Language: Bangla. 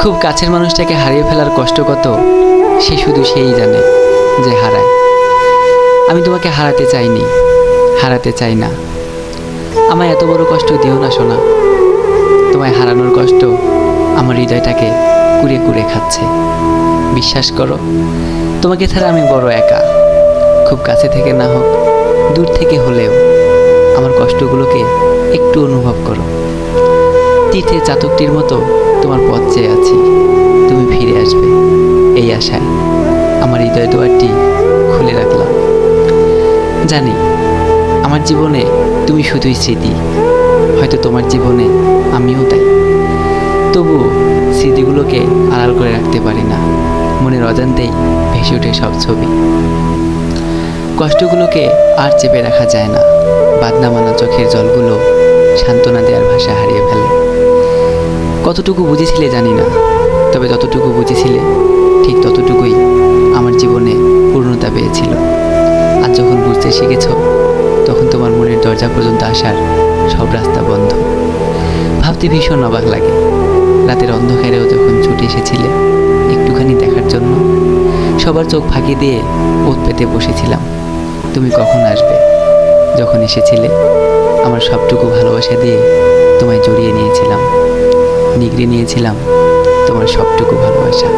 খুব কাছের মানুষটাকে হারিয়ে ফেলার কষ্ট কত সে শুধু সেই জানে যে হারায়। আমি তোমাকে হারাতে চাইনি, হারাতে চাই না। আমায় এত বড় কষ্ট দিও না সোনা। তোমায় হারানোর কষ্ট আমার হৃদয়টাকে কুড়ে কুড়ে খাচ্ছে। বিশ্বাস করো, তোমাকে ছাড়া আমি বড় একা। খুব কাছে থেকে না হোক, দূর থেকে হলেও আমার কষ্টগুলোকে একটু অনুভব করো। তীর্থের চাতকটির মতো তোমার পথ চেয়ে আছি, তুমি ফিরে আসবে এই আশায় আমার হৃদয় দুয়ারটি খুলে রাখলাম। জানি আমার জীবনে তুমি শুধুই স্মৃতি, হয়তো তোমার জীবনে আমিও তাই। তবুও স্মৃতিগুলোকে আড়াল করে রাখতে পারি না, মনের অজান্তেই ভেসে ওঠে সব ছবি। কষ্টগুলোকে আর চেপে রাখা যায় না, বাদনা মানা চোখের জলগুলো সান্ত্বনা দেওয়ার ভাষা হারিয়ে ফেলে। কতটুকু বুঝেছিলে জানি না, তবে যতটুকু বুঝেছিলে ঠিক ততটুকুই আমার জীবনে পূর্ণতা পেয়েছিল। আর যখন বুঝতে শিখেছ, তখন তোমার মনের দরজা পর্যন্ত আসার সব রাস্তা বন্ধ। ভাবতে ভীষণ অবাক লাগে, রাতের অন্ধকারেও যখন ছুটে এসেছিলে একটুখানি দেখার জন্য, সবার চোখ ফাঁকি দিয়ে ওত পেতে বসেছিলাম তুমি কখন আসবে। যখন এসেছিলে আমার সবটুকু ভালোবাসা দিয়ে তোমায় জড়িয়ে নিয়েছিলাম, নিগড়ে নিয়েছিলাম তোমার সবটুকু ভালোবাসা।